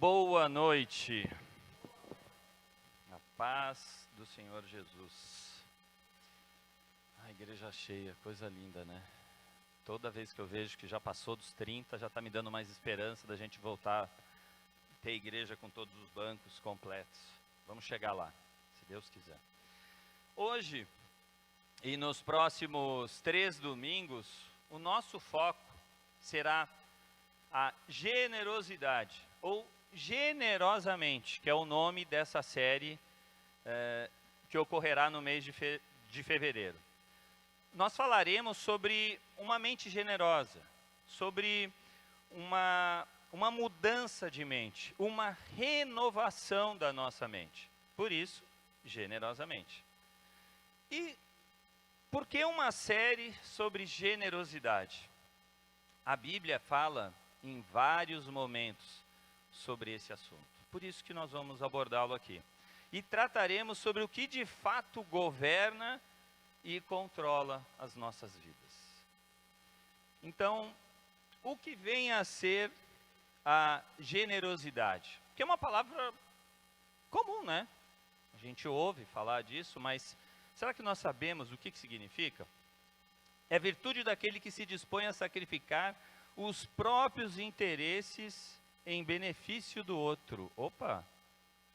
Boa noite. A paz do Senhor Jesus. A igreja cheia, coisa linda, né? Toda vez que eu vejo que já passou dos 30, já está me dando mais esperança da gente voltar a ter igreja com todos os bancos completos. Vamos chegar lá, se Deus quiser. Hoje e nos próximos 3 domingos, o nosso foco será a generosidade, ou generosamente, que é o nome dessa série que ocorrerá no mês de fevereiro. Nós falaremos sobre uma mente generosa, sobre uma mudança de mente, uma renovação da nossa mente. Por isso, generosamente. E por que uma série sobre generosidade? A Bíblia fala em vários momentos sobre esse assunto. Por isso que nós vamos abordá-lo aqui. E trataremos sobre o que de fato governa e controla as nossas vidas. Então, o que vem a ser a generosidade? Que é uma palavra comum, né? A gente ouve falar disso, mas será que nós sabemos o que significa? É virtude daquele que se dispõe a sacrificar os próprios interesses em benefício do outro. Opa!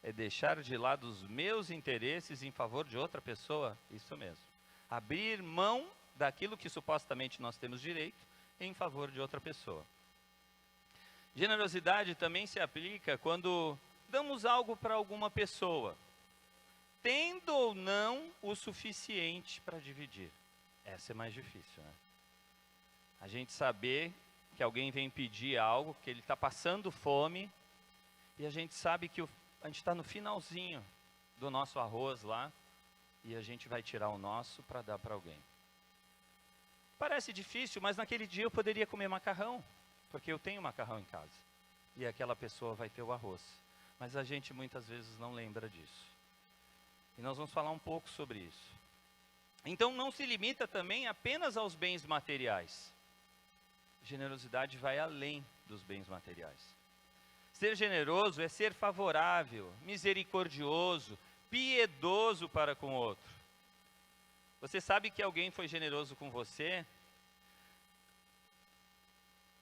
É deixar de lado os meus interesses em favor de outra pessoa? Isso mesmo. Abrir mão daquilo que supostamente nós temos direito em favor de outra pessoa. Generosidade também se aplica quando damos algo para alguma pessoa, tendo ou não o suficiente para dividir. Essa é mais difícil, né? A gente saber que alguém vem pedir algo, que ele está passando fome, e a gente sabe que a gente está no finalzinho do nosso arroz lá, e a gente vai tirar o nosso para dar para alguém. Parece difícil, mas naquele dia eu poderia comer macarrão, porque eu tenho macarrão em casa, e aquela pessoa vai ter o arroz. Mas a gente muitas vezes não lembra disso. E nós vamos falar um pouco sobre isso. Então não se limita também apenas aos bens materiais. Generosidade vai além dos bens materiais. Ser generoso é ser favorável, misericordioso, piedoso para com o outro. Você sabe que alguém foi generoso com você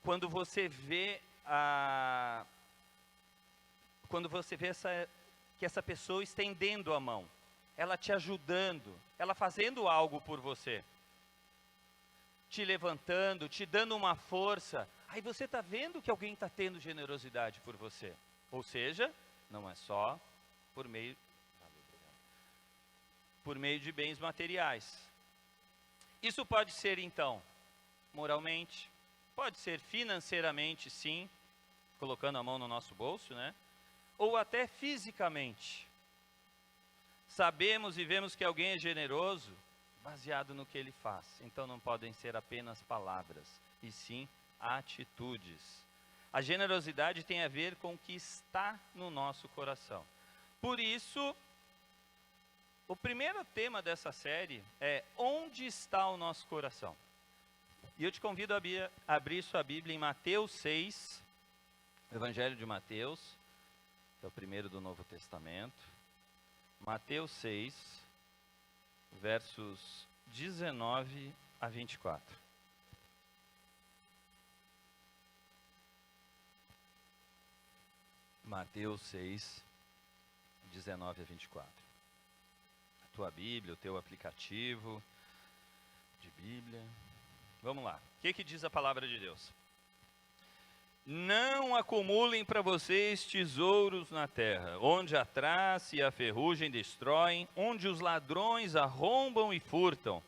quando você vê que essa pessoa estendendo a mão, ela te ajudando, ela fazendo algo por você, te levantando, te dando uma força. Aí você está vendo que alguém está tendo generosidade por você. Ou seja, não é só por meio de bens materiais. Isso pode ser, então, moralmente, pode ser financeiramente, sim, colocando a mão no nosso bolso, né? Ou até fisicamente. Sabemos e vemos que alguém é generoso baseado no que ele faz. Então não podem ser apenas palavras, e sim atitudes. A generosidade tem a ver com o que está no nosso coração. Por isso, o primeiro tema dessa série é onde está o nosso coração? E eu te convido a abrir sua Bíblia em Mateus 6, Evangelho de Mateus, que é o primeiro do Novo Testamento. Mateus 6, versos 19 a 24. Mateus 6, 19 a 24. A tua Bíblia, o teu aplicativo de Bíblia. Vamos lá. O que diz a palavra de Deus? Não acumulem para vocês tesouros na terra, onde a traça e a ferrugem destroem, onde os ladrões arrombam e furtam.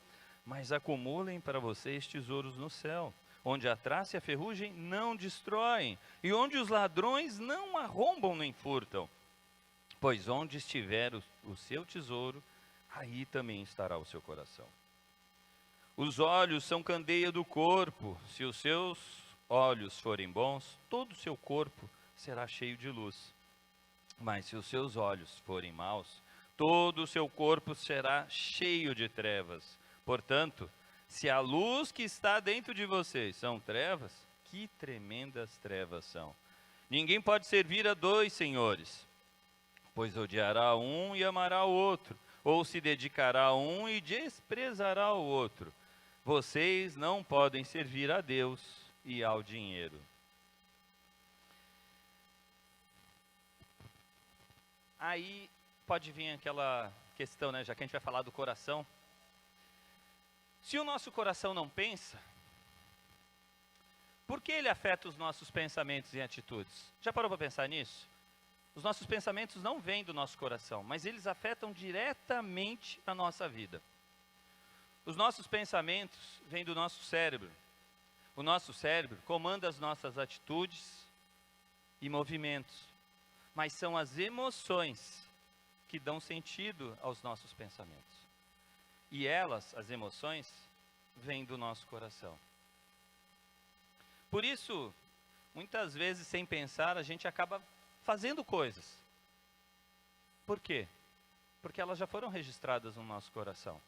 Mas acumulem para vocês tesouros no céu, onde a traça e a ferrugem não destroem, e onde os ladrões não arrombam nem furtam. Pois onde estiver o seu tesouro, aí também estará o seu coração. Os olhos são candeia do corpo. Se os seus olhos forem bons, todo o seu corpo será cheio de luz. Mas se os seus olhos forem maus, todo o seu corpo será cheio de trevas. Portanto, se a luz que está dentro de vocês são trevas, que tremendas trevas são. Ninguém pode servir a dois senhores, pois odiará um e amará o outro, ou se dedicará a um e desprezará o outro. Vocês não podem servir a Deus e ao dinheiro. Aí pode vir aquela questão, né? Já que a gente vai falar do coração. Se o nosso coração não pensa, por que ele afeta os nossos pensamentos e atitudes? Já parou para pensar nisso? Os nossos pensamentos não vêm do nosso coração, mas eles afetam diretamente a nossa vida. Os nossos pensamentos vêm do nosso cérebro. O nosso cérebro comanda as nossas atitudes e movimentos, mas são as emoções que dão sentido aos nossos pensamentos. E elas, as emoções, vêm do nosso coração. Por isso, muitas vezes, sem pensar, a gente acaba fazendo coisas. Por quê? Porque elas já foram registradas no nosso coração.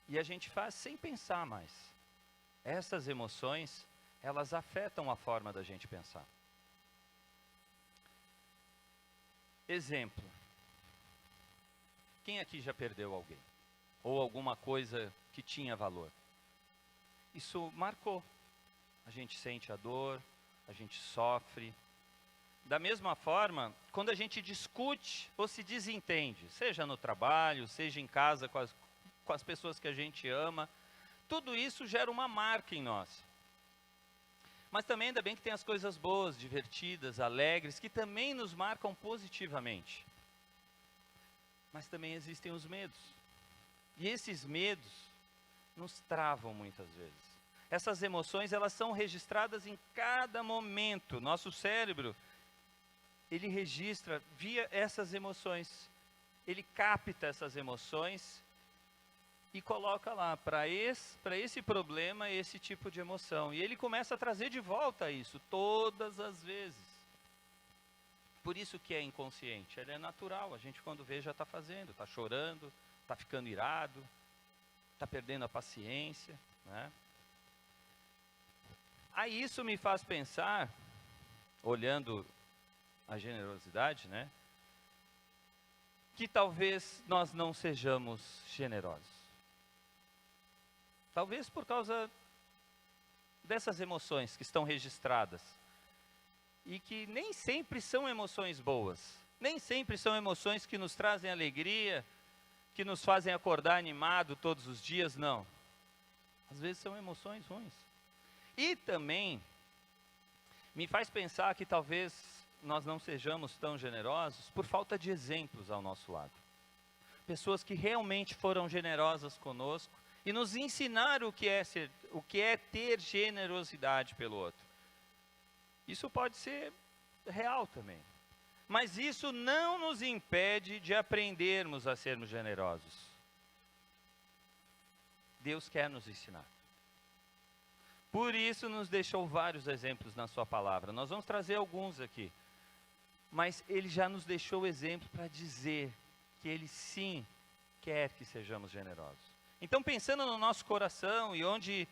E a gente faz sem pensar mais. Essas emoções, elas afetam a forma da gente pensar. Exemplo. Quem aqui já perdeu alguém? Ou alguma coisa que tinha valor? Isso marcou. A gente sente a dor, a gente sofre. Da mesma forma, quando a gente discute ou se desentende, seja no trabalho, seja em casa com as pessoas que a gente ama, tudo isso gera uma marca em nós. Mas também ainda bem que tem as coisas boas, divertidas, alegres, que também nos marcam positivamente. Mas também existem os medos. E esses medos nos travam muitas vezes. Essas emoções, elas são registradas em cada momento. Nosso cérebro, ele registra via essas emoções. Ele capta essas emoções e coloca lá, para esse problema, esse tipo de emoção. E ele começa a trazer de volta isso, todas as vezes. Por isso que é inconsciente, ele é natural. A gente quando vê já está fazendo, está chorando, está ficando irado, está perdendo a paciência, né? Aí isso me faz pensar, olhando a generosidade, né? Que talvez nós não sejamos generosos. Talvez por causa dessas emoções que estão registradas. E que nem sempre são emoções boas. Nem sempre são emoções que nos trazem alegria, que nos fazem acordar animado todos os dias, não. Às vezes são emoções ruins. E também me faz pensar que talvez nós não sejamos tão generosos por falta de exemplos ao nosso lado. Pessoas que realmente foram generosas conosco e nos ensinaram o que é ter generosidade pelo outro. Isso pode ser real também. Mas isso não nos impede de aprendermos a sermos generosos. Deus quer nos ensinar. Por isso nos deixou vários exemplos na sua palavra. Nós vamos trazer alguns aqui. Mas ele já nos deixou exemplo para dizer que ele sim quer que sejamos generosos. Então, pensando no nosso coração e onde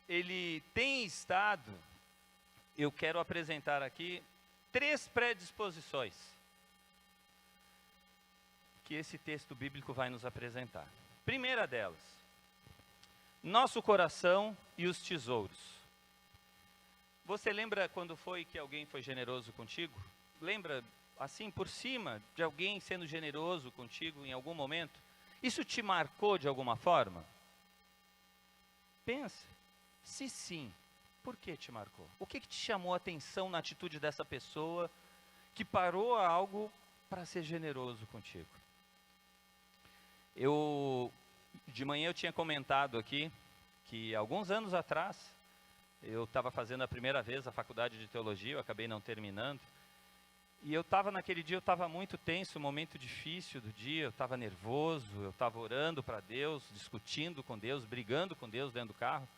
ele tem estado, eu quero apresentar aqui 3 predisposições que esse texto bíblico vai nos apresentar. Primeira delas, nosso coração e os tesouros. Você lembra quando foi que alguém foi generoso contigo? Lembra, assim, por cima, de alguém sendo generoso contigo em algum momento? Isso te marcou de alguma forma? Pensa, se sim, por que te marcou? O que te chamou a atenção na atitude dessa pessoa que parou algo para ser generoso contigo? De manhã eu tinha comentado aqui que alguns anos atrás eu estava fazendo a primeira vez a faculdade de teologia, eu acabei não terminando. E naquele dia eu estava muito tenso, um momento difícil do dia, eu estava nervoso, eu estava orando para Deus, discutindo com Deus, brigando com Deus dentro do carro.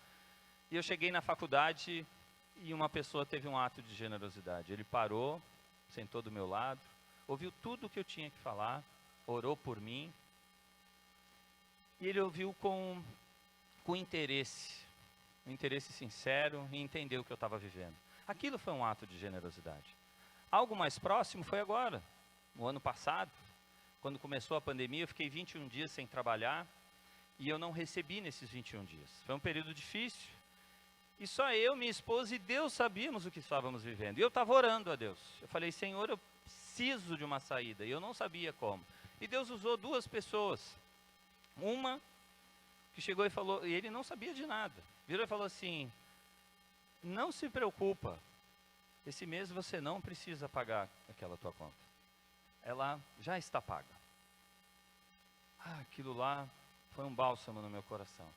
E eu cheguei na faculdade e uma pessoa teve um ato de generosidade. Ele parou, sentou do meu lado, ouviu tudo o que eu tinha que falar, orou por mim. E ele ouviu com interesse, um interesse sincero e entendeu o que eu estava vivendo. Aquilo foi um ato de generosidade. Algo mais próximo foi agora, no ano passado, quando começou a pandemia, eu fiquei 21 dias sem trabalhar e eu não recebi nesses 21 dias. Foi um período difícil. E só eu, minha esposa e Deus sabíamos o que estávamos vivendo. E eu estava orando a Deus. Eu falei, Senhor, eu preciso de uma saída. E eu não sabia como. E Deus usou duas pessoas. Uma que chegou e falou, e ele não sabia de nada. Virou e falou assim, não se preocupa, esse mês você não precisa pagar aquela tua conta. Ela já está paga. Aquilo lá foi um bálsamo no meu coração.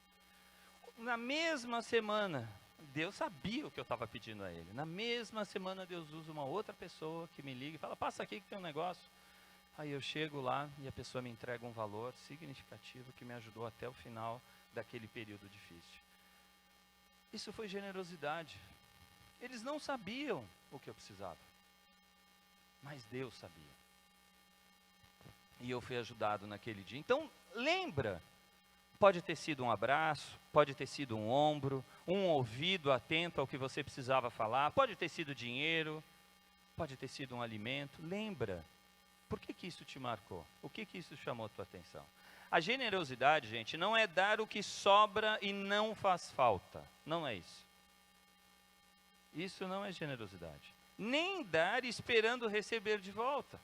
Na mesma semana, Deus sabia o que eu estava pedindo a Ele. Na mesma semana, Deus usa uma outra pessoa que me liga e fala, passa aqui que tem um negócio. Aí eu chego lá e a pessoa me entrega um valor significativo que me ajudou até o final daquele período difícil. Isso foi generosidade. Eles não sabiam o que eu precisava, mas Deus sabia. E eu fui ajudado naquele dia. Então, lembra, pode ter sido um abraço, pode ter sido um ombro, um ouvido atento ao que você precisava falar, pode ter sido dinheiro, pode ter sido um alimento. Lembra, por que isso te marcou? O que isso chamou a tua atenção? A generosidade, gente, não é dar o que sobra e não faz falta. Não é isso. Isso não é generosidade. Nem dar esperando receber de volta.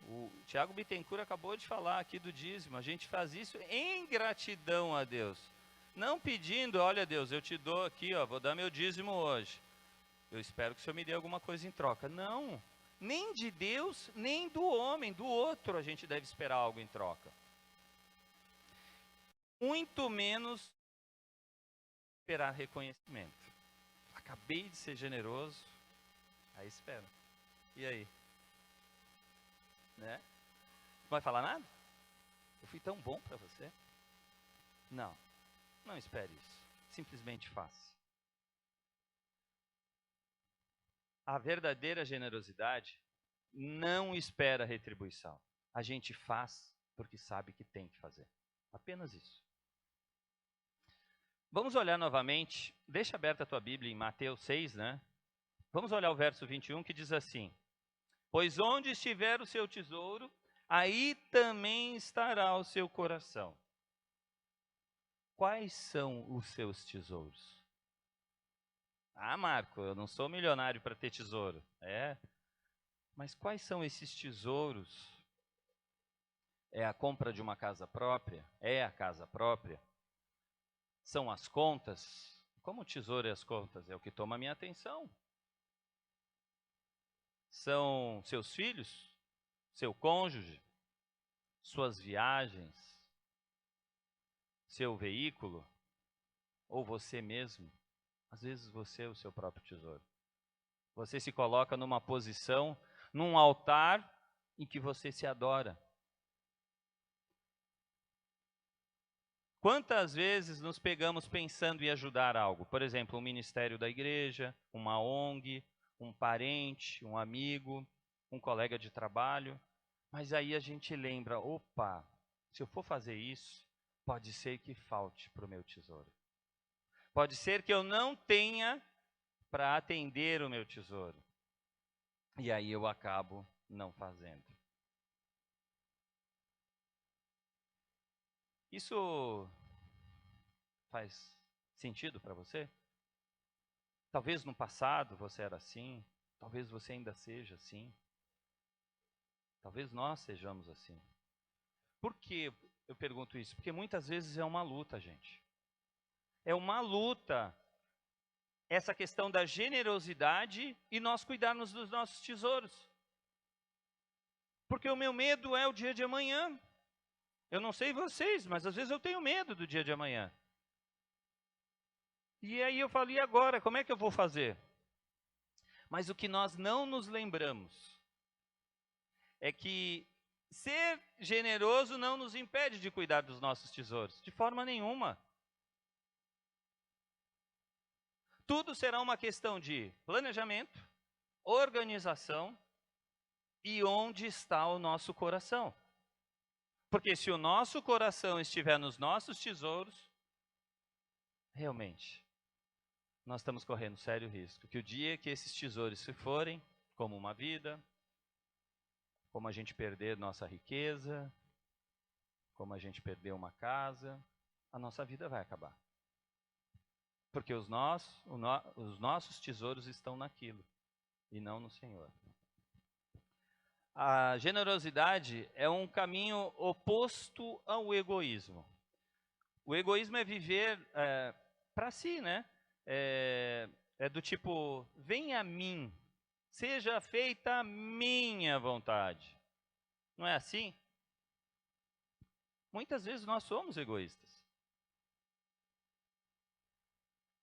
O Tiago Bittencourt acabou de falar aqui do dízimo. A gente faz isso em gratidão a Deus. Não pedindo, olha Deus, eu te dou aqui, ó, vou dar meu dízimo hoje. Eu espero que o Senhor me dê alguma coisa em troca. Não, nem de Deus, nem do homem, do outro a gente deve esperar algo em troca. Muito menos esperar reconhecimento. Acabei de ser generoso, aí espera. E aí? Né? Não vai falar nada? Eu fui tão bom para você? Não, não espere isso. Simplesmente faça. A verdadeira generosidade não espera retribuição. A gente faz porque sabe que tem que fazer. Apenas isso. Vamos olhar novamente, deixa aberta a tua Bíblia em Mateus 6, né? Vamos olhar o verso 21 que diz assim: pois onde estiver o seu tesouro, aí também estará o seu coração. Quais são os seus tesouros? Marco, eu não sou milionário para ter tesouro. Mas quais são esses tesouros? É a compra de uma casa própria? É a casa própria? São as contas? Como o tesouro e as contas? É o que toma a minha atenção. São seus filhos? Seu cônjuge? Suas viagens? Seu veículo? Ou você mesmo? Às vezes você é o seu próprio tesouro. Você se coloca numa posição, num altar em que você se adora. Quantas vezes nos pegamos pensando em ajudar algo? Por exemplo, um ministério da igreja, uma ONG, um parente, um amigo, um colega de trabalho. Mas aí a gente lembra, opa, se eu for fazer isso, pode ser que falte para o meu tesouro. Pode ser que eu não tenha para atender o meu tesouro. E aí eu acabo não fazendo. Isso faz sentido para você? Talvez no passado você era assim, talvez você ainda seja assim. Talvez nós sejamos assim. Por que eu pergunto isso? Porque muitas vezes é uma luta, gente. É uma luta essa questão da generosidade e nós cuidarmos dos nossos tesouros. Porque o meu medo é o dia de amanhã. Eu não sei vocês, mas às vezes eu tenho medo do dia de amanhã. E aí eu falo, e agora? Como é que eu vou fazer? Mas o que nós não nos lembramos é que ser generoso não nos impede de cuidar dos nossos tesouros, de forma nenhuma. Tudo será uma questão de planejamento, organização e onde está o nosso coração. Porque se o nosso coração estiver nos nossos tesouros, realmente, nós estamos correndo sério risco. Que o dia que esses tesouros se forem, como uma vida, como a gente perder nossa riqueza, como a gente perder uma casa, a nossa vida vai acabar. Porque os nossos tesouros estão naquilo e não no Senhor. A generosidade é um caminho oposto ao egoísmo. O egoísmo é viver para si, né? É do tipo, venha a mim, seja feita a minha vontade. Não é assim? Muitas vezes nós somos egoístas.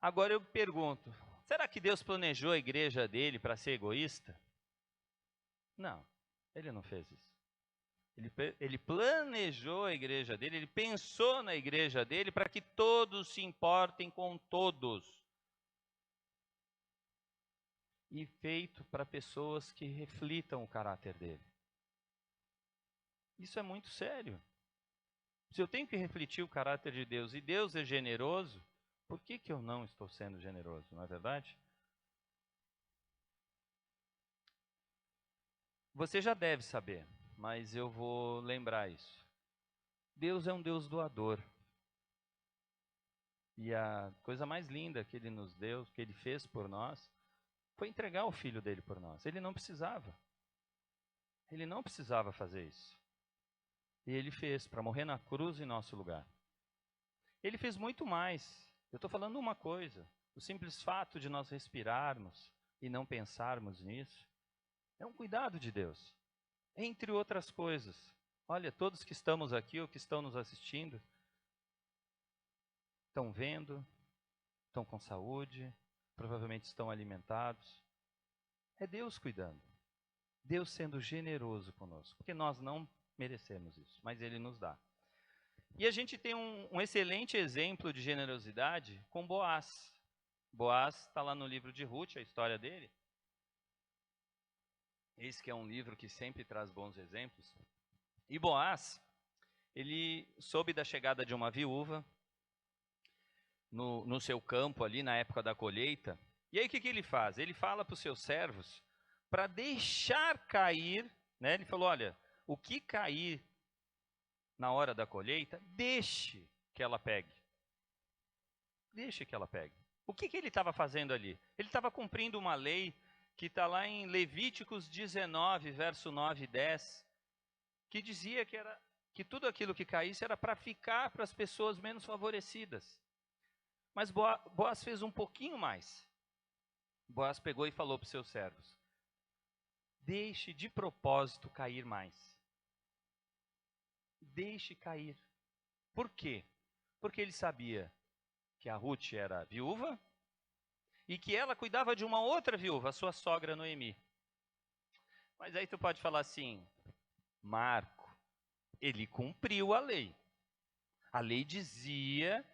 Agora eu pergunto, será que Deus planejou a igreja dele para ser egoísta? Não, ele não fez isso. Ele planejou a igreja dele, ele pensou na igreja dele para que todos se importem com todos. E feito para pessoas que reflitam o caráter dele. Isso é muito sério. Se eu tenho que refletir o caráter de Deus e Deus é generoso, por que eu não estou sendo generoso, não é verdade? Você já deve saber, mas eu vou lembrar isso. Deus é um Deus doador. E a coisa mais linda que Ele nos deu, que Ele fez por nós, foi entregar o Filho dele por nós. Ele não precisava. Ele não precisava fazer isso. E Ele fez para morrer na cruz em nosso lugar. Ele fez muito mais. Eu estou falando uma coisa. O simples fato de nós respirarmos e não pensarmos nisso é um cuidado de Deus. Entre outras coisas. Olha, todos que estamos aqui ou que estão nos assistindo, estão vendo, estão com saúde, provavelmente estão alimentados. É Deus cuidando. Deus sendo generoso conosco. Porque nós não merecemos isso, mas Ele nos dá. E a gente tem um excelente exemplo de generosidade com Boaz. Boaz está lá no livro de Ruth, a história dele. Esse que é um livro que sempre traz bons exemplos. E Boaz, ele soube da chegada de uma viúva no seu campo ali na época da colheita. E aí o que ele faz? Ele fala para os seus servos para deixar cair, né? Ele falou, olha, o que cair na hora da colheita, deixe que ela pegue. Deixe que ela pegue. O que ele estava fazendo ali? Ele estava cumprindo uma lei que está lá em Levíticos 19, verso 9 e 10, que dizia que tudo aquilo que caísse era para ficar para as pessoas menos favorecidas. Mas Boaz fez um pouquinho mais. Boaz pegou e falou para os seus servos, deixe de propósito cair mais. Deixe cair. Por quê? Porque ele sabia que a Ruth era viúva e que ela cuidava de uma outra viúva, a sua sogra Noemi. Mas aí tu pode falar assim, Marco, ele cumpriu a lei. A lei dizia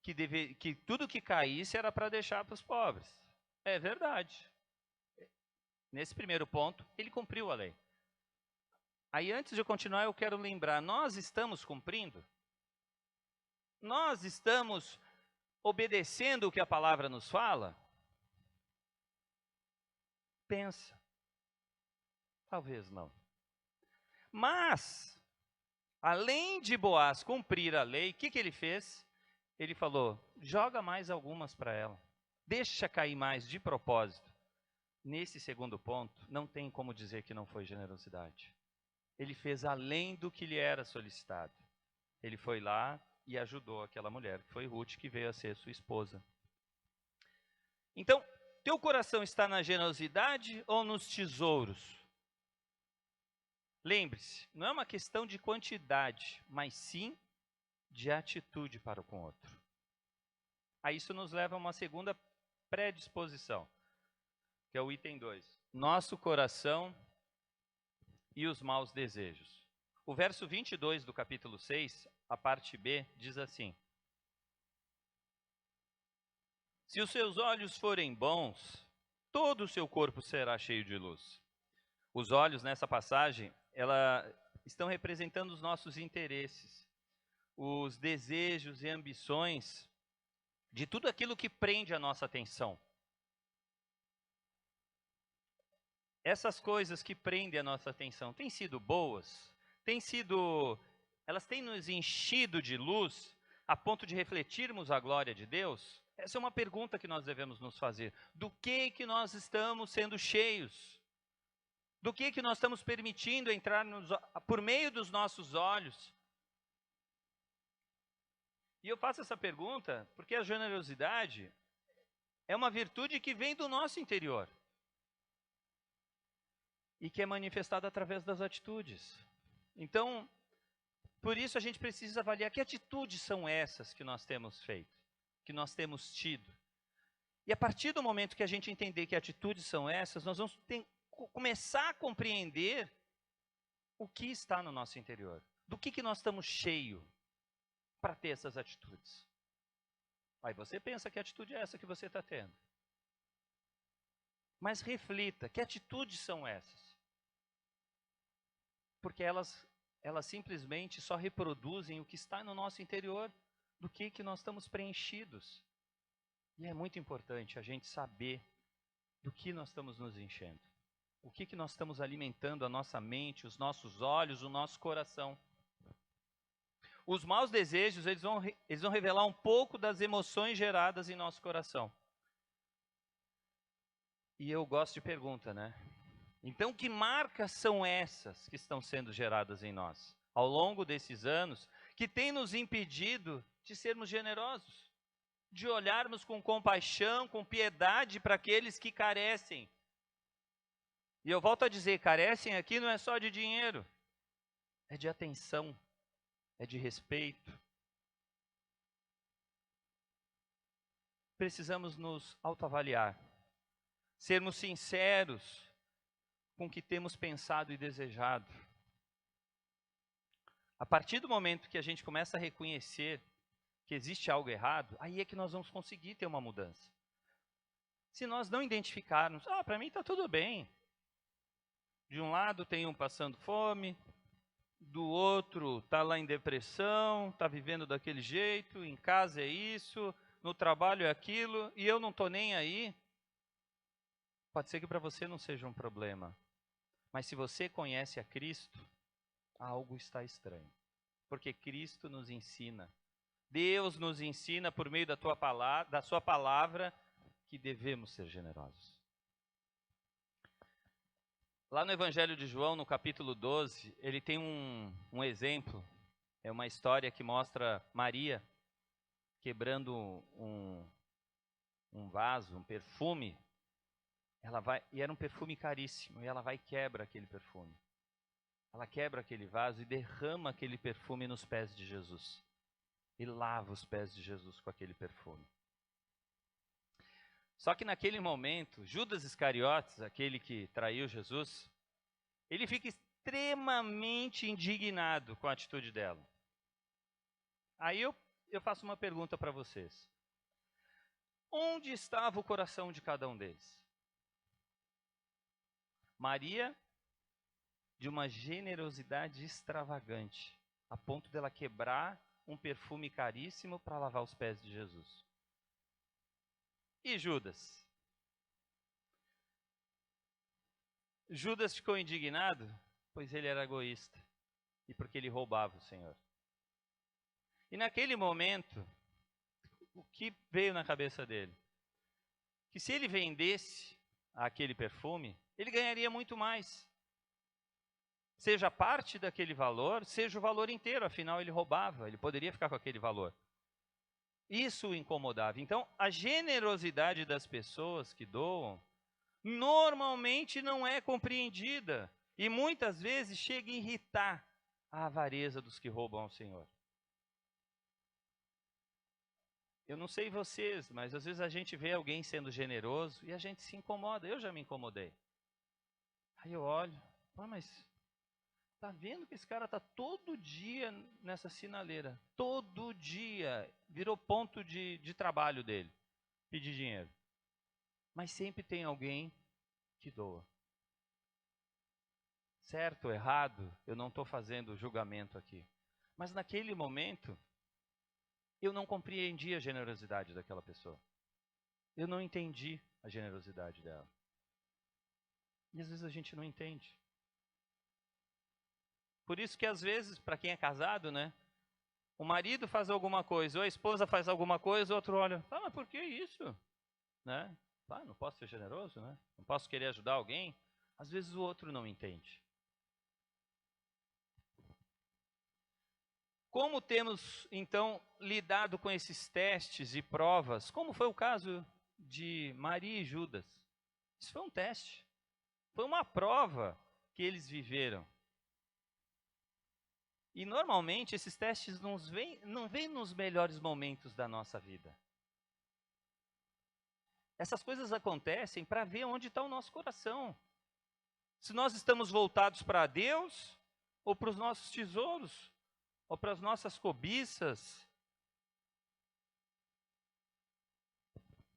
que tudo que caísse era para deixar para os pobres. É verdade. Nesse primeiro ponto, ele cumpriu a lei. Aí antes de eu continuar, eu quero lembrar, nós estamos cumprindo? Nós estamos obedecendo o que a palavra nos fala? Pensa. Talvez não. Mas, além de Boaz cumprir a lei, o que ele fez? Ele falou, joga mais algumas para ela. Deixa cair mais de propósito. Nesse segundo ponto, não tem como dizer que não foi generosidade. Ele fez além do que lhe era solicitado. Ele foi lá e ajudou aquela mulher, que foi Ruth, que veio a ser sua esposa. Então, teu coração está na generosidade ou nos tesouros? Lembre-se, não é uma questão de quantidade, mas sim de atitude para com o outro. Aí isso nos leva a uma segunda predisposição, que é o item 2. Nosso coração e os maus desejos. O verso 22 do capítulo 6, a parte B, diz assim: se os seus olhos forem bons, todo o seu corpo será cheio de luz. Os olhos, nessa passagem, estão representando os nossos interesses, os desejos e ambições de tudo aquilo que prende a nossa atenção. essas coisas que prendem a nossa atenção têm sido boas? Elas têm nos enchido de luz a ponto de refletirmos a glória de Deus? Essa é uma pergunta que nós devemos nos fazer. Do que nós estamos sendo cheios? Do que nós estamos permitindo entrar por meio dos nossos olhos? E eu faço essa pergunta porque a generosidade é uma virtude que vem do nosso interior e que é manifestada através das atitudes. Então, por isso a gente precisa avaliar que atitudes são essas que nós temos feito, que nós temos tido. E a partir do momento que a gente entender que atitudes são essas, nós vamos começar a compreender o que está no nosso interior. Do que nós estamos cheios para ter essas atitudes. Aí você pensa que atitude é essa que você está tendo. Mas reflita, que atitudes são essas? Porque elas simplesmente só reproduzem o que está no nosso interior, do que nós estamos preenchidos. E é muito importante a gente saber do que nós estamos nos enchendo. O que nós estamos alimentando a nossa mente, os nossos olhos, o nosso coração. Os maus desejos, eles vão revelar um pouco das emoções geradas em nosso coração. E eu gosto de pergunta, né? Então, que marcas são essas que estão sendo geradas em nós, ao longo desses anos, que têm nos impedido de sermos generosos, de olharmos com compaixão, com piedade para aqueles que carecem? E eu volto a dizer, carecem aqui não é só de dinheiro, é de atenção, é de respeito. Precisamos nos autoavaliar, sermos sinceros com o que temos pensado e desejado. A partir do momento que a gente começa a reconhecer que existe algo errado, aí é que nós vamos conseguir ter uma mudança. Se nós não identificarmos, para mim está tudo bem. De um lado tem um passando fome, do outro está lá em depressão, está vivendo daquele jeito, em casa é isso, no trabalho é aquilo, e eu não estou nem aí. Pode ser que para você não seja um problema, mas se você conhece a Cristo, algo está estranho. Porque Cristo nos ensina, Deus nos ensina por meio da sua palavra, que devemos ser generosos. Lá no Evangelho de João, no capítulo 12, ele tem um exemplo, é uma história que mostra Maria quebrando um vaso, um perfume. E era um perfume caríssimo, e ela vai e quebra aquele perfume. Ela quebra aquele vaso e derrama aquele perfume nos pés de Jesus. E lava os pés de Jesus com aquele perfume. Só que naquele momento, Judas Iscariotes, aquele que traiu Jesus, ele fica extremamente indignado com a atitude dela. Aí eu faço uma pergunta para vocês. Onde estava o coração de cada um deles? Maria, de uma generosidade extravagante, a ponto dela quebrar um perfume caríssimo para lavar os pés de Jesus. E Judas? Judas ficou indignado, pois ele era egoísta e porque ele roubava o Senhor. E naquele momento, o que veio na cabeça dele? Que se ele vendesse aquele perfume, ele ganharia muito mais. Seja parte daquele valor, seja o valor inteiro, afinal ele roubava, ele poderia ficar com aquele valor. Isso o incomodava. Então, a generosidade das pessoas que doam, normalmente não é compreendida. E muitas vezes chega a irritar a avareza dos que roubam ao Senhor. Eu não sei vocês, mas às vezes a gente vê alguém sendo generoso e a gente se incomoda. Eu já me incomodei. Aí eu olho, mas tá vendo que esse cara tá todo dia nessa sinaleira? Todo dia. Virou ponto de trabalho dele, pedir dinheiro. Mas sempre tem alguém que doa. Certo ou errado, eu não estou fazendo julgamento aqui. Mas naquele momento, eu não compreendi a generosidade daquela pessoa. Eu não entendi a generosidade dela. E às vezes a gente não entende. Por isso que às vezes, para quem é casado, né? O marido faz alguma coisa, ou a esposa faz alguma coisa, o outro olha, mas por que isso? Né? Não posso ser generoso, né? Não posso querer ajudar alguém. Às vezes o outro não entende. Como temos, então, lidado com esses testes e provas? Como foi o caso de Maria e Judas? Isso foi um teste. Foi uma prova que eles viveram. E normalmente esses testes não vêm nos melhores momentos da nossa vida. Essas coisas acontecem para ver onde está o nosso coração. Se nós estamos voltados para Deus, ou para os nossos tesouros, ou para as nossas cobiças.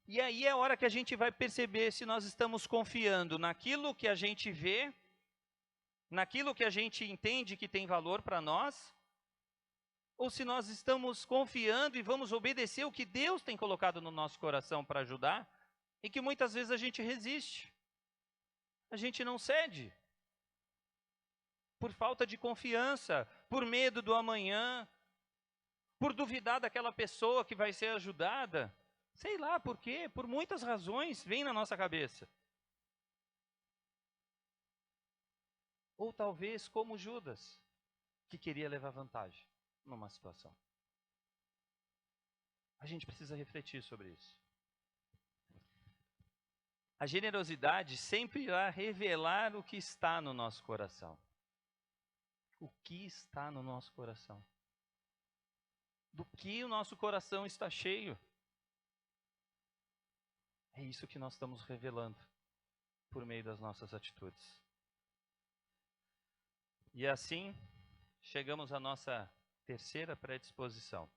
E aí é a hora que a gente vai perceber se nós estamos confiando naquilo que a gente vê, naquilo que a gente entende que tem valor para nós, ou se nós estamos confiando e vamos obedecer o que Deus tem colocado no nosso coração para ajudar, e que muitas vezes a gente resiste, a gente não cede, por falta de confiança, por medo do amanhã, por duvidar daquela pessoa que vai ser ajudada, sei lá por quê, por muitas razões vem na nossa cabeça. Ou talvez como Judas, que queria levar vantagem numa situação. A gente precisa refletir sobre isso. A generosidade sempre irá revelar o que está no nosso coração. O que está no nosso coração? Do que o nosso coração está cheio? É isso que nós estamos revelando por meio das nossas atitudes. E assim, chegamos à nossa terceira predisposição.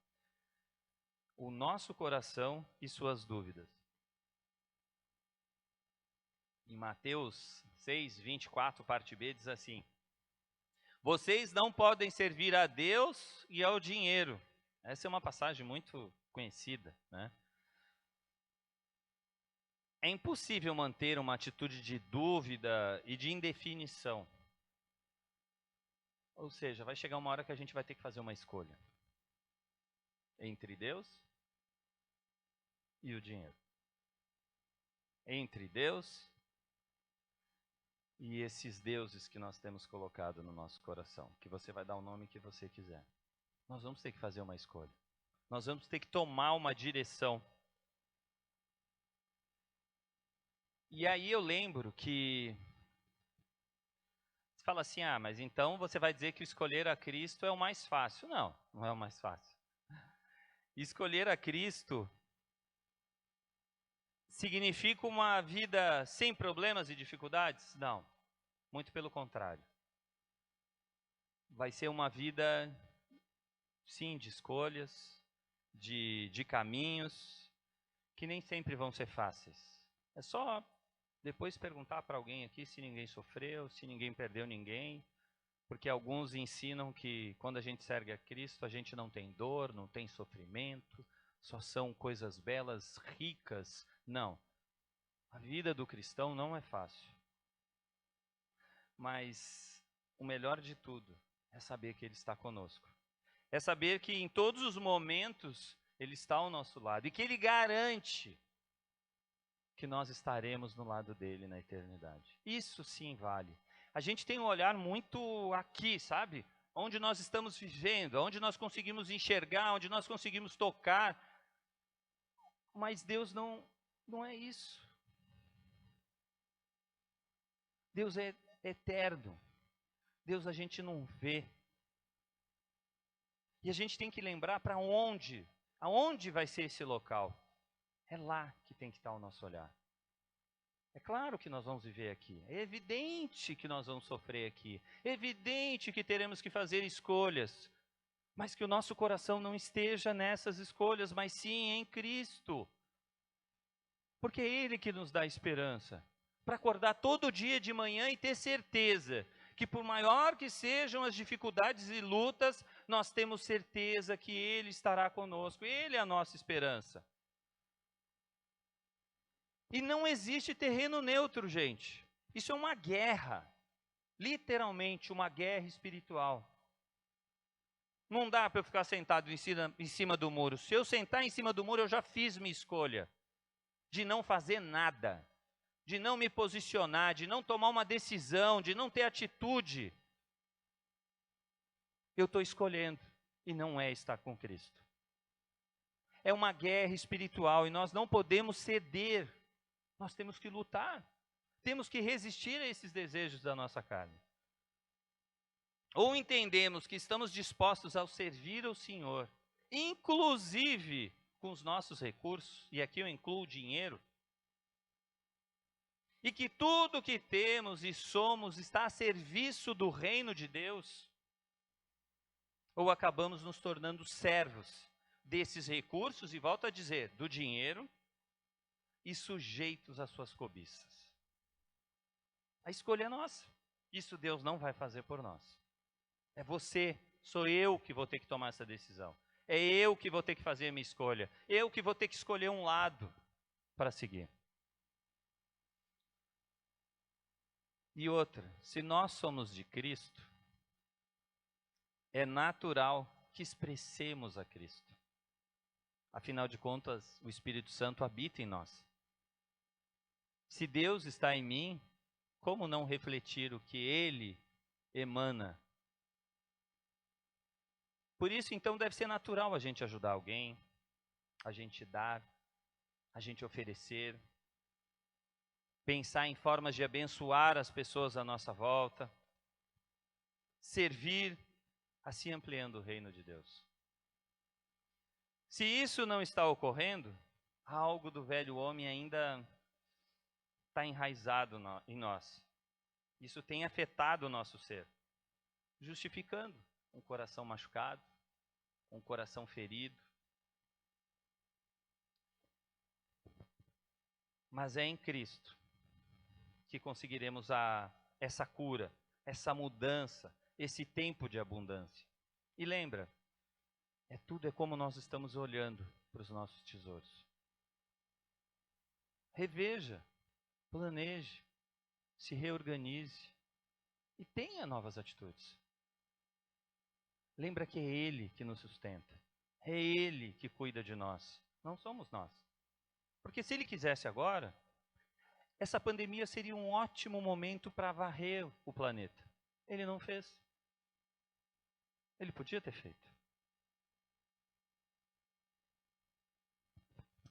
O nosso coração e suas dúvidas. Em Mateus 6, 24, parte B, diz assim: vocês não podem servir a Deus e ao dinheiro. Essa é uma passagem muito conhecida, né? É impossível manter uma atitude de dúvida e de indefinição. Ou seja, vai chegar uma hora que a gente vai ter que fazer uma escolha entre Deus e o dinheiro. Entre Deus e esses deuses que nós temos colocado no nosso coração, que você vai dar o nome que você quiser. Nós vamos ter que fazer uma escolha. Nós vamos ter que tomar uma direção. E aí eu lembro que você fala assim, mas então você vai dizer que escolher a Cristo é o mais fácil. Não, não é o mais fácil. Escolher a Cristo significa uma vida sem problemas e dificuldades? Não, muito pelo contrário. Vai ser uma vida, sim, de escolhas, de caminhos, que nem sempre vão ser fáceis. É só depois perguntar para alguém aqui se ninguém sofreu, se ninguém perdeu ninguém, porque alguns ensinam que quando a gente serve a Cristo, a gente não tem dor, não tem sofrimento, só são coisas belas, ricas. Não, a vida do cristão não é fácil. Mas o melhor de tudo é saber que Ele está conosco. É saber que em todos os momentos Ele está ao nosso lado e que Ele garante que nós estaremos no lado dele na eternidade. Isso sim vale. A gente tem um olhar muito aqui, sabe? Onde nós estamos vivendo, onde nós conseguimos enxergar, onde nós conseguimos tocar. Mas Deus não é isso. Deus é eterno. Deus a gente não vê. E a gente tem que lembrar para onde, aonde vai ser esse local. É lá que tem que estar o nosso olhar. É claro que nós vamos viver aqui. É evidente que nós vamos sofrer aqui. É evidente que teremos que fazer escolhas. Mas que o nosso coração não esteja nessas escolhas, mas sim em Cristo. Porque é Ele que nos dá esperança. Para acordar todo dia de manhã e ter certeza que por maior que sejam as dificuldades e lutas, nós temos certeza que Ele estará conosco. Ele é a nossa esperança. E não existe terreno neutro, gente. Isso é uma guerra, literalmente uma guerra espiritual. Não dá para eu ficar sentado em cima do muro. Se eu sentar em cima do muro, eu já fiz minha escolha de não fazer nada, de não me posicionar, de não tomar uma decisão, de não ter atitude. Eu estou escolhendo e não é estar com Cristo. É uma guerra espiritual e nós não podemos ceder. Nós temos que lutar. Temos que resistir a esses desejos da nossa carne. Ou entendemos que estamos dispostos ao servir ao Senhor, inclusive com os nossos recursos, e aqui eu incluo o dinheiro, e que tudo que temos e somos está a serviço do reino de Deus, ou acabamos nos tornando servos desses recursos, e volto a dizer, do dinheiro, e sujeitos às suas cobiças. A escolha é nossa. Isso Deus não vai fazer por nós. É você, sou eu que vou ter que tomar essa decisão. É eu que vou ter que fazer a minha escolha. Eu que vou ter que escolher um lado para seguir. E outra, se nós somos de Cristo, é natural que expressemos a Cristo. Afinal de contas, o Espírito Santo habita em nós. Se Deus está em mim, como não refletir o que Ele emana? Por isso, então, deve ser natural a gente ajudar alguém, a gente dar, a gente oferecer, pensar em formas de abençoar as pessoas à nossa volta, servir, assim ampliando o reino de Deus. Se isso não está ocorrendo, algo do velho homem ainda está enraizado em nós. Isso tem afetado o nosso ser, justificando um coração machucado, um coração ferido. Mas é em Cristo que conseguiremos essa cura, essa mudança, esse tempo de abundância. E lembra, tudo é como nós estamos olhando para os nossos tesouros. Reveja, planeje, se reorganize e tenha novas atitudes. Lembra que é Ele que nos sustenta, é Ele que cuida de nós, não somos nós. Porque se Ele quisesse agora, essa pandemia seria um ótimo momento para varrer o planeta. Ele não fez. Ele podia ter feito.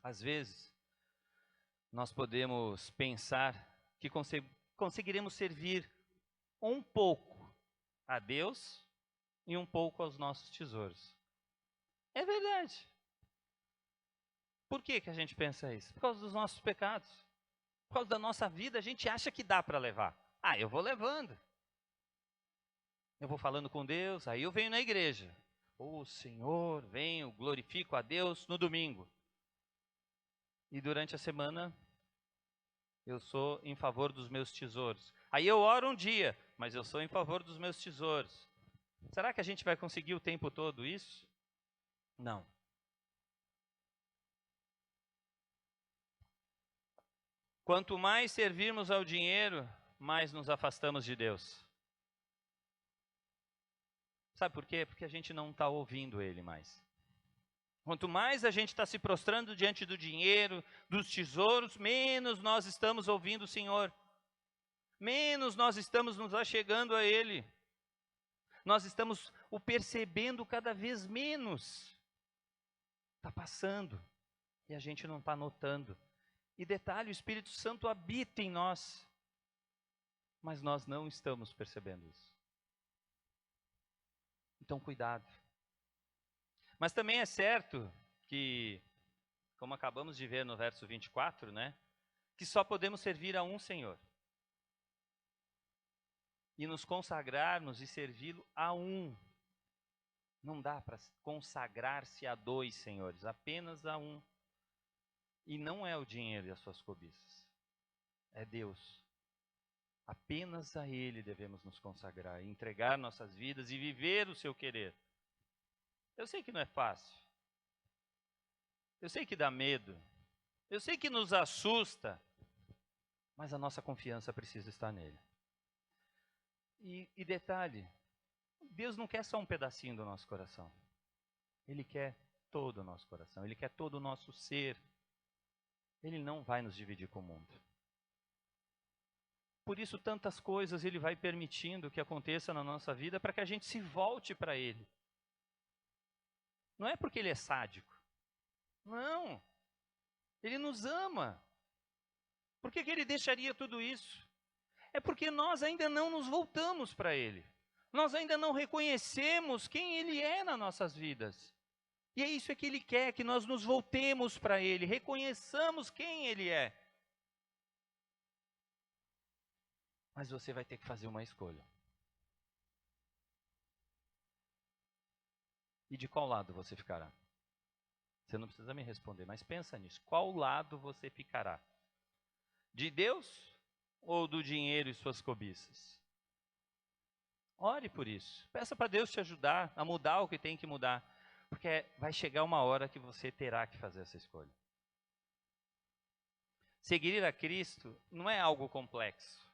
Às vezes, nós podemos pensar que conseguiremos servir um pouco a Deus e um pouco aos nossos tesouros. É verdade. Por que a gente pensa isso? Por causa dos nossos pecados. Por causa da nossa vida, a gente acha que dá para levar. Eu vou levando. Eu vou falando com Deus, aí eu venho na igreja. Senhor, venho, glorifico a Deus no domingo. E durante a semana, eu sou em favor dos meus tesouros. Aí eu oro um dia, mas eu sou em favor dos meus tesouros. Será que a gente vai conseguir o tempo todo isso? Não. Quanto mais servirmos ao dinheiro, mais nos afastamos de Deus. Sabe por quê? Porque a gente não está ouvindo Ele mais. Quanto mais a gente está se prostrando diante do dinheiro, dos tesouros, menos nós estamos ouvindo o Senhor. Menos nós estamos nos achegando a Ele. Nós estamos o percebendo cada vez menos. Está passando e a gente não está notando. E detalhe, o Espírito Santo habita em nós, mas nós não estamos percebendo isso. Então, cuidado. Mas também é certo que, como acabamos de ver no verso 24, que só podemos servir a um Senhor. E nos consagrarmos e servi-lo a um. Não dá para consagrar-se a dois senhores, apenas a um. E não é o dinheiro e as suas cobiças. É Deus. Apenas a Ele devemos nos consagrar, entregar nossas vidas e viver o seu querer. Eu sei que não é fácil. Eu sei que dá medo. Eu sei que nos assusta. Mas a nossa confiança precisa estar nele. E detalhe, Deus não quer só um pedacinho do nosso coração. Ele quer todo o nosso coração, Ele quer todo o nosso ser. Ele não vai nos dividir com o mundo. Por isso, tantas coisas Ele vai permitindo que aconteça na nossa vida para que a gente se volte para Ele. Não é porque Ele é sádico. Não. Ele nos ama. Por que Ele deixaria tudo isso? É porque nós ainda não nos voltamos para Ele. Nós ainda não reconhecemos quem Ele é nas nossas vidas. E é isso que Ele quer, que nós nos voltemos para Ele, reconheçamos quem Ele é. Mas você vai ter que fazer uma escolha. E de qual lado você ficará? Você não precisa me responder, mas pensa nisso. Qual lado você ficará? De Deus ou do dinheiro e suas cobiças? Ore por isso. Peça para Deus te ajudar a mudar o que tem que mudar. Porque vai chegar uma hora que você terá que fazer essa escolha. Seguir a Cristo não é algo complexo.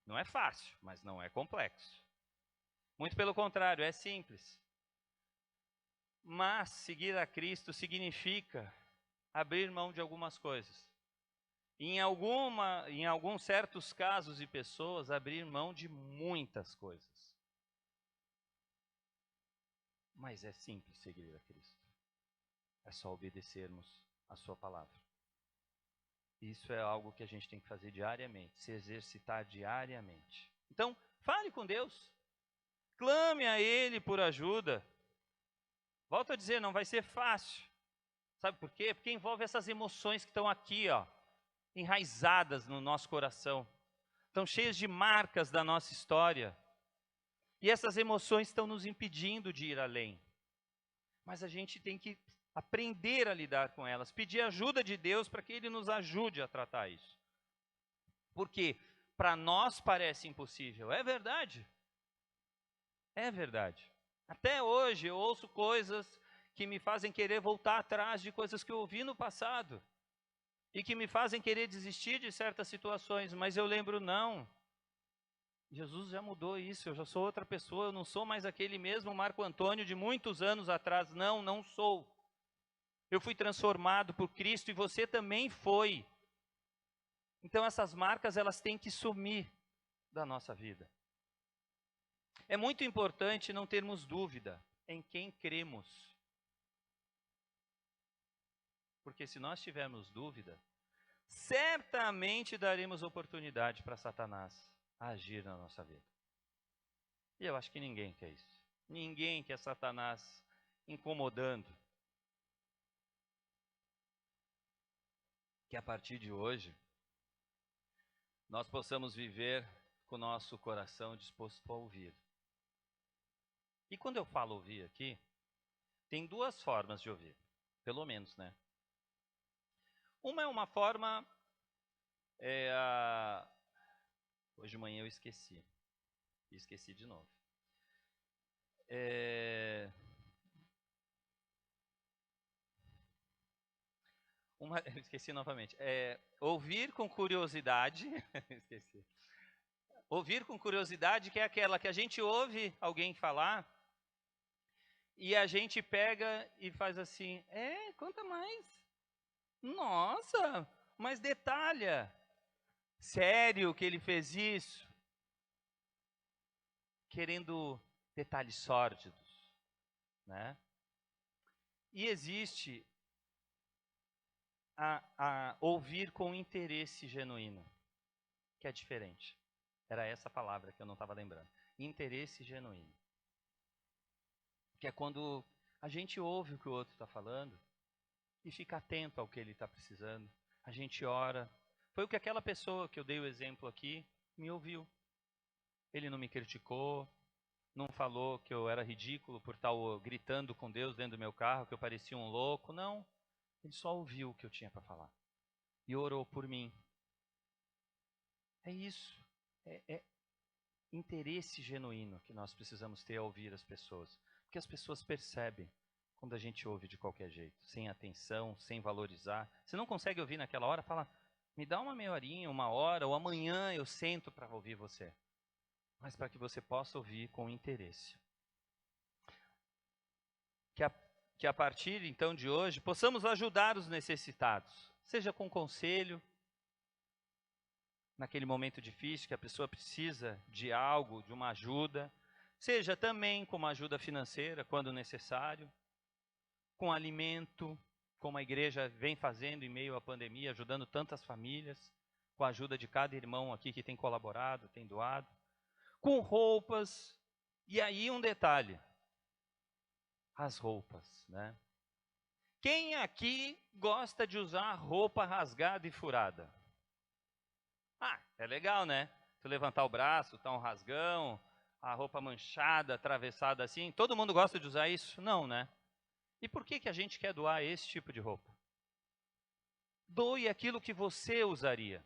Não é fácil, mas não é complexo. Muito pelo contrário, é simples. Mas seguir a Cristo significa abrir mão de algumas coisas. Em alguns certos casos e pessoas, abrir mão de muitas coisas. Mas é simples seguir a Cristo. É só obedecermos a sua palavra. Isso é algo que a gente tem que fazer diariamente, se exercitar diariamente. Então, fale com Deus. Clame a Ele por ajuda. Volto a dizer, não vai ser fácil. Sabe por quê? Porque envolve essas emoções que estão aqui, ó, enraizadas no nosso coração. Estão cheias de marcas da nossa história. E essas emoções estão nos impedindo de ir além. Mas a gente tem que aprender a lidar com elas, pedir ajuda de Deus para que Ele nos ajude a tratar isso. Porque para nós parece impossível, é verdade. É verdade. Até hoje eu ouço coisas que me fazem querer voltar atrás de coisas que eu ouvi no passado. E que me fazem querer desistir de certas situações, mas eu lembro, não. Jesus já mudou isso, eu já sou outra pessoa, eu não sou mais aquele mesmo Marco Antônio de muitos anos atrás. Não, não sou. Eu fui transformado por Cristo e você também foi. Então essas marcas, elas têm que sumir da nossa vida. É muito importante não termos dúvida em quem cremos. Porque se nós tivermos dúvida, certamente daremos oportunidade para Satanás agir na nossa vida. E eu acho que ninguém quer isso. Ninguém quer Satanás incomodando. Que a partir de hoje, nós possamos viver com o nosso coração disposto a ouvir. E quando eu falo ouvir aqui, tem duas formas de ouvir. Pelo menos, né? Uma é uma forma... Hoje de manhã eu esqueci. E esqueci de novo. Eu esqueci novamente. Ouvir com curiosidade. Esqueci. Ouvir com curiosidade, que é aquela que a gente ouve alguém falar e a gente pega e faz assim: conta mais. Nossa, mas detalha. Sério que ele fez isso? Querendo detalhes sórdidos, né? E existe a ouvir com interesse genuíno, que é diferente. Era essa palavra que eu não estava lembrando. Interesse genuíno. Que é quando a gente ouve o que o outro está falando e fica atento ao que ele está precisando. A gente ora. Foi o que aquela pessoa que eu dei o exemplo aqui me ouviu. Ele não me criticou, não falou que eu era ridículo por estar gritando com Deus dentro do meu carro, que eu parecia um louco. Não, ele só ouviu o que eu tinha para falar. E orou por mim. É isso. É interesse genuíno que nós precisamos ter ao ouvir as pessoas. Porque as pessoas percebem quando a gente ouve de qualquer jeito, sem atenção, sem valorizar. Você não consegue ouvir naquela hora, fala: Me dá uma meia horinha, uma hora, ou amanhã eu sento para ouvir você. Mas para que você possa ouvir com interesse. Que a partir então de hoje possamos ajudar os necessitados, seja com conselho, naquele momento difícil que a pessoa precisa de algo, de uma ajuda, seja também com uma ajuda financeira, quando necessário, com alimento, como a igreja vem fazendo em meio à pandemia, ajudando tantas famílias, com a ajuda de cada irmão aqui que tem colaborado, tem doado, com roupas, e aí um detalhe, as roupas, né? Quem aqui gosta de usar roupa rasgada e furada? Ah, é legal, né? Tu levantar o braço, tá um rasgão, a roupa manchada, atravessada assim. Todo mundo gosta de usar isso? Não, né? E por que a gente quer doar esse tipo de roupa? Doe aquilo que você usaria.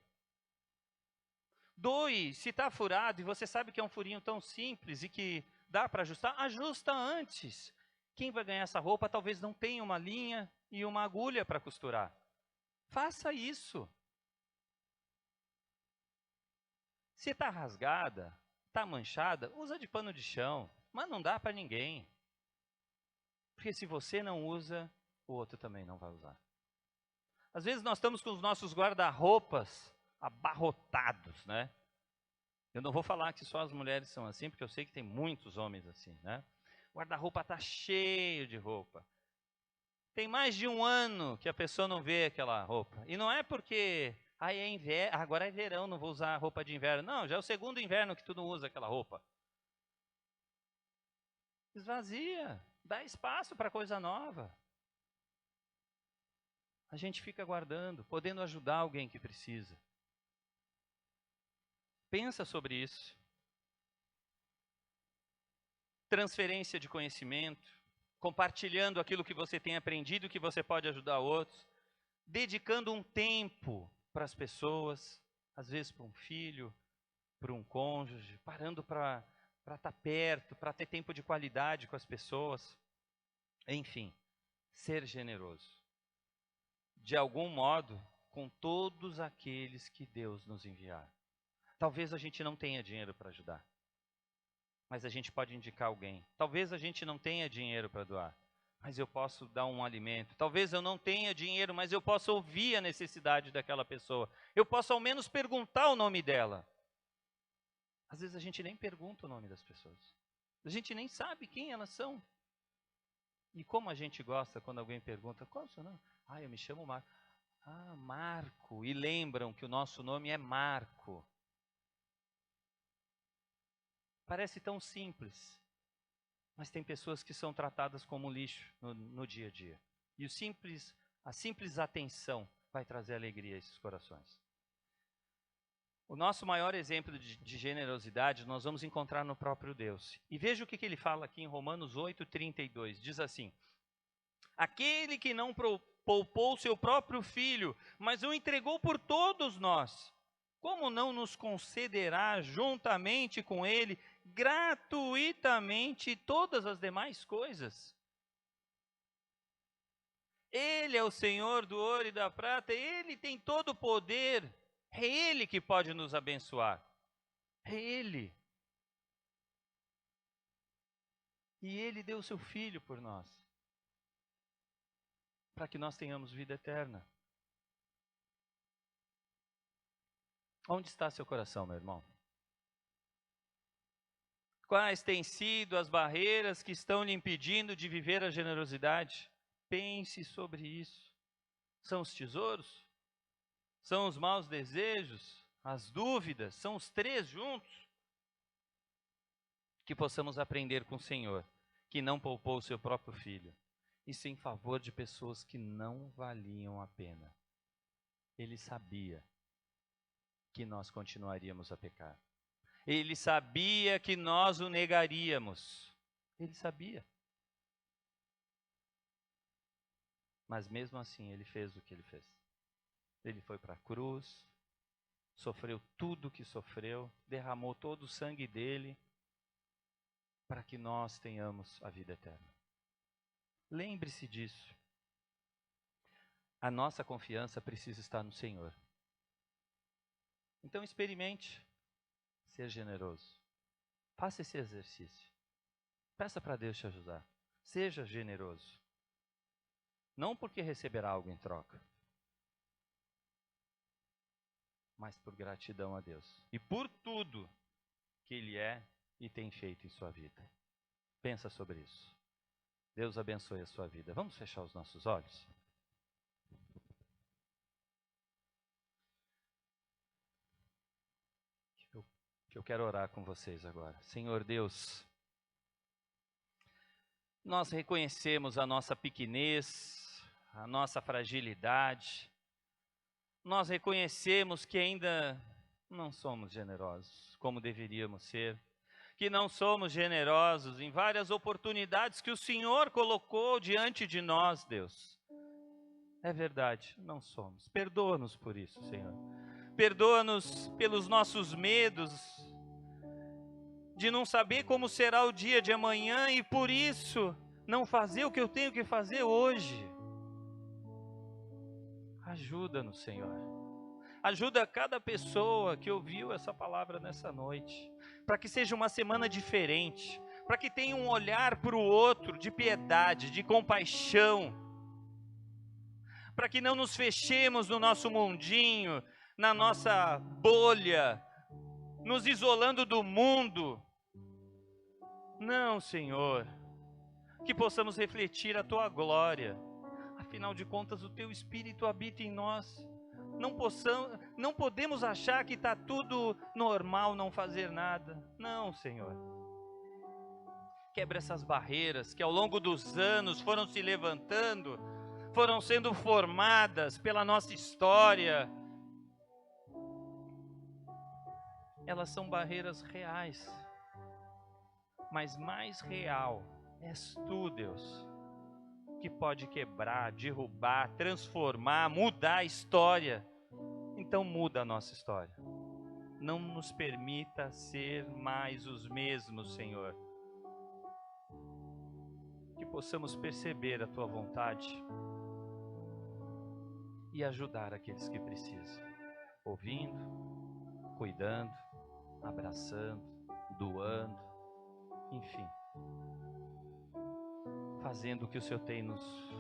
Doe, se está furado e você sabe que é um furinho tão simples e que dá para ajustar, ajusta antes. Quem vai ganhar essa roupa talvez não tenha uma linha e uma agulha para costurar. Faça isso. Se está rasgada, está manchada, usa de pano de chão, mas não dá para ninguém. Porque se você não usa, o outro também não vai usar. Às vezes nós estamos com os nossos guarda-roupas abarrotados, né? Eu não vou falar que só as mulheres são assim, porque eu sei que tem muitos homens assim, né? O guarda-roupa está cheio de roupa. Tem mais de um ano que a pessoa não vê aquela roupa. E não é porque é inverno, agora é verão, não vou usar roupa de inverno. Não, já é o segundo inverno que tu não usa aquela roupa. Esvazia, dá espaço para coisa nova. A gente fica guardando, podendo ajudar alguém que precisa. Pensa sobre isso. Transferência de conhecimento, compartilhando aquilo que você tem aprendido, que você pode ajudar outros, dedicando um tempo para as pessoas, às vezes para um filho, para um cônjuge, parando para estar perto, para ter tempo de qualidade com as pessoas. Enfim, ser generoso. De algum modo, com todos aqueles que Deus nos enviar. Talvez a gente não tenha dinheiro para ajudar, mas a gente pode indicar alguém. Talvez a gente não tenha dinheiro para doar, mas eu posso dar um alimento. Talvez eu não tenha dinheiro, mas eu posso ouvir a necessidade daquela pessoa. Eu posso ao menos perguntar o nome dela. Às vezes a gente nem pergunta o nome das pessoas. A gente nem sabe quem elas são. E como a gente gosta quando alguém pergunta, qual é o seu nome? Ah, eu me chamo Marco. Ah, Marco. E lembram que o nosso nome é Marco. Parece tão simples, mas tem pessoas que são tratadas como lixo no dia a dia. E a simples atenção vai trazer alegria a esses corações. O nosso maior exemplo de generosidade nós vamos encontrar no próprio Deus. E veja o que ele fala aqui em Romanos 8:32. Diz assim: aquele que não poupou seu próprio filho, mas o entregou por todos nós, como não nos concederá juntamente com ele gratuitamente todas as demais coisas? Ele é o Senhor do ouro e da prata, ele tem todo o poder, é ele que pode nos abençoar, é ele. E ele deu o seu filho por nós, para que nós tenhamos vida eterna. Onde está seu coração, meu irmão? Quais têm sido as barreiras que estão lhe impedindo de viver a generosidade? Pense sobre isso. São os tesouros? São os maus desejos? As dúvidas? São os três juntos? Que possamos aprender com o Senhor, que não poupou o seu próprio filho. Isso em favor de pessoas que não valiam a pena. Ele sabia que nós continuaríamos a pecar. Ele sabia que nós o negaríamos. Ele sabia. Mas mesmo assim, ele fez o que ele fez. Ele foi para a cruz, sofreu tudo o que sofreu, derramou todo o sangue dele, para que nós tenhamos a vida eterna. Lembre-se disso. A nossa confiança precisa estar no Senhor. Então experimente ser generoso. Faça esse exercício. Peça para Deus te ajudar. Seja generoso. Não porque receberá algo em troca, mas por gratidão a Deus. E por tudo que Ele é e tem feito em sua vida. Pensa sobre isso. Deus abençoe a sua vida. Vamos fechar os nossos olhos? Eu quero orar com vocês agora. Senhor Deus, nós reconhecemos a nossa pequenez, a nossa fragilidade. Nós reconhecemos que ainda não somos generosos como deveríamos ser. Que não somos generosos em várias oportunidades que o Senhor colocou diante de nós, Deus. É verdade, não somos. Perdoa-nos por isso, Senhor. Perdoa-nos pelos nossos medos, de não saber como será o dia de amanhã e por isso não fazer o que eu tenho que fazer hoje. Ajuda-nos, Senhor. Ajuda cada pessoa que ouviu essa palavra nessa noite, para que seja uma semana diferente, para que tenha um olhar para o outro de piedade, de compaixão, para que não nos fechemos no nosso mundinho, na nossa bolha, nos isolando do mundo. Não, Senhor, que possamos refletir a Tua glória. Afinal de contas, o Teu Espírito habita em nós. Não podemos achar que está tudo normal, não fazer nada. Não, Senhor. Quebra essas barreiras que ao longo dos anos foram se levantando, foram sendo formadas pela nossa história. Elas são barreiras reais, mas mais real és Tu, Deus, que pode quebrar, derrubar, transformar, mudar a história. Então muda a nossa história. Não nos permita ser mais os mesmos, Senhor. Que possamos perceber a Tua vontade e ajudar aqueles que precisam, ouvindo, cuidando, abraçando, doando, enfim, fazendo o que o Senhor tem nos